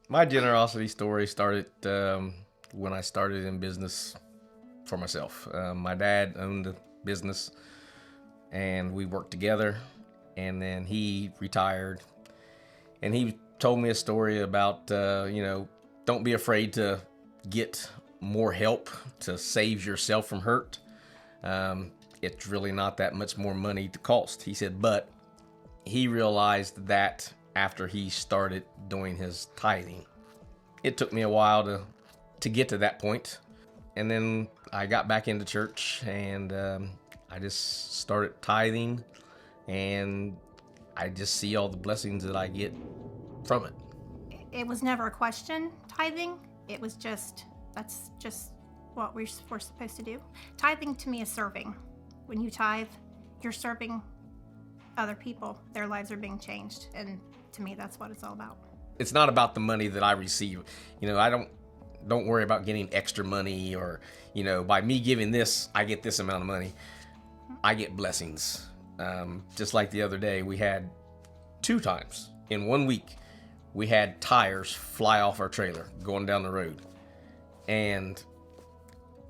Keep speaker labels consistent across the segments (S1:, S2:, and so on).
S1: My generosity story started when I started in business for myself. My dad owned a business, and we worked together. And then he retired, and he told me a story about don't be afraid to get more help to save yourself from hurt. It's really not that much more money to cost. He said, but he realized that after he started doing his tithing. It took me a while to get to that point. And then I got back into church, and I just started tithing, and I just see all the blessings that I get from it.
S2: It was never a question, tithing. It was that's just what we're supposed to do. Tithing to me is serving. When you tithe, you're serving other people. Their lives are being changed. And to me, that's what it's all about.
S1: It's not about the money that I receive. I don't worry about getting extra money, or by me giving this, I get this amount of money. I get blessings. Just like the other day, we had 2 times in 1 week, we had tires fly off our trailer going down the road, and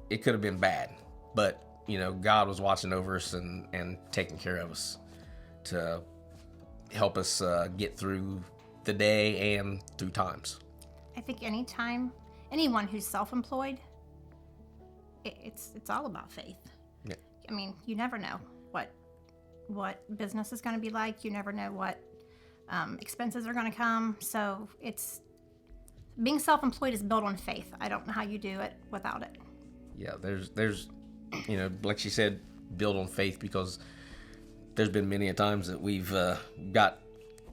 S1: it could have been bad, but God was watching over us and taking care of us to help us get through the day and through times.
S2: I think anyone who's self-employed, it's all about faith.
S1: Yeah.
S2: I mean, you never know what business is going to be like. You never know what expenses are going to come. So being self-employed is built on faith. I don't know how you do it without it.
S1: Yeah, there's like she said, build on faith, because there's been many a times that we've got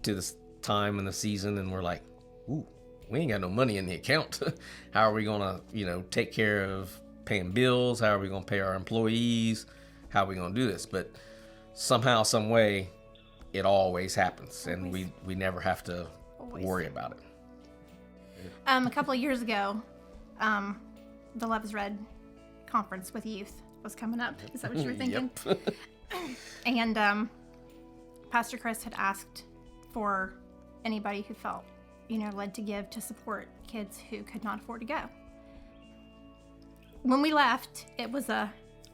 S1: to this time in the season and we're like, ooh, we ain't got no money in the account. How are we gonna take care of paying bills? How are we gonna pay our employees? How are we gonna do this? But somehow, some way, it always happens, and we never have to worry about it.
S2: A couple of years ago, the Love is Red conference with youth was coming up. Is that what you were thinking?
S1: Yep.
S2: And Pastor Chris had asked for anybody who felt, led to give to support kids who could not afford to go. When we left,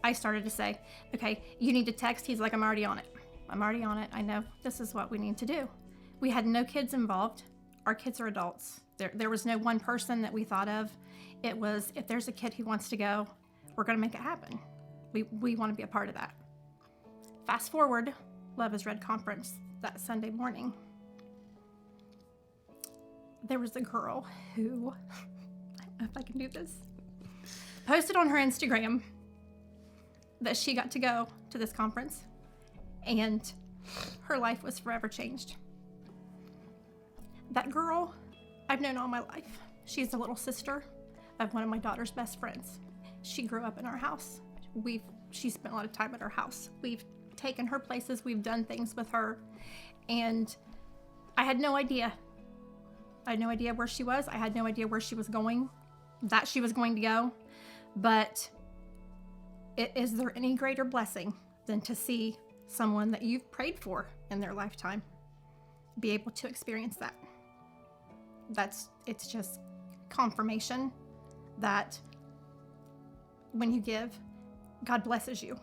S2: I started to say, okay, you need to text. He's like, I'm already on it. I know this is what we need to do. We had no kids involved. Our kids are adults. There was no one person that we thought of. It was, if there's a kid who wants to go, we're going to make it happen. We want to be a part of that. Fast forward, Love is Red conference that Sunday morning. There was a girl who, I don't know if I can do this, posted on her Instagram that she got to go to this conference, and her life was forever changed. That girl, I've known all my life. She's the little sister of one of my daughter's best friends. She grew up in our house. She spent a lot of time at our house. We've taken her places. We've done things with her. And I had no idea. I had no idea where she was. I had no idea where she was going, that she was going to go. But is there any greater blessing than to see someone that you've prayed for in their lifetime be able to experience that? It's just confirmation that when you give, God blesses you.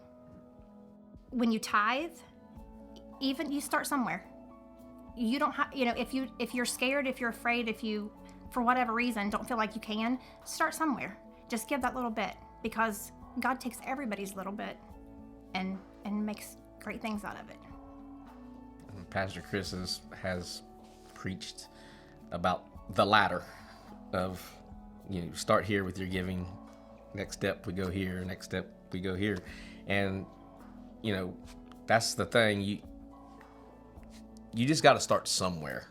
S2: When you tithe, even you start somewhere. You don't have, if you're scared, if you're afraid, if you, for whatever reason, don't feel like you can, start somewhere. Just give that little bit, because God takes everybody's little bit and makes great things out of it.
S1: Pastor Chris has preached about the ladder of, start here with your giving. Next step, we go here. Next step, we go here. And, that's the thing. You just got to start somewhere,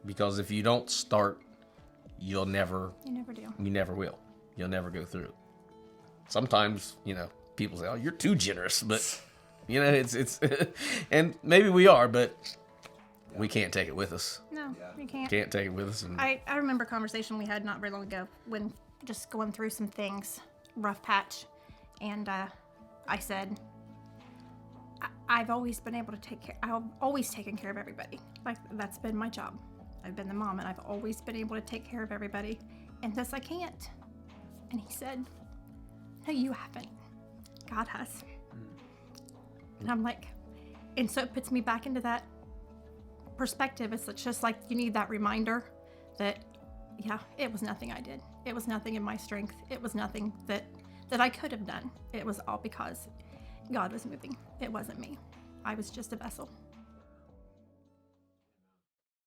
S1: because if you don't start, you never do. You never will. You'll never go through. Sometimes, people say, "Oh, you're too generous," but it's and maybe we are, but we can't take it with us.
S2: No, you can't.
S1: Can't take it with us. And
S2: I remember a conversation we had not very long ago when just going through some things, rough patch, and I said, I've always been able to take care. I've always taken care of everybody. Like, that's been my job. I've been the mom, and I've always been able to take care of everybody. And this I can't. And he said, no, you haven't. God has. And I'm like, and so it puts me back into that perspective. It's just like you need that reminder that, yeah, it was nothing I did. It was nothing in my strength. It was nothing that I could have done. It was all because God was moving. It wasn't me. I was just a vessel.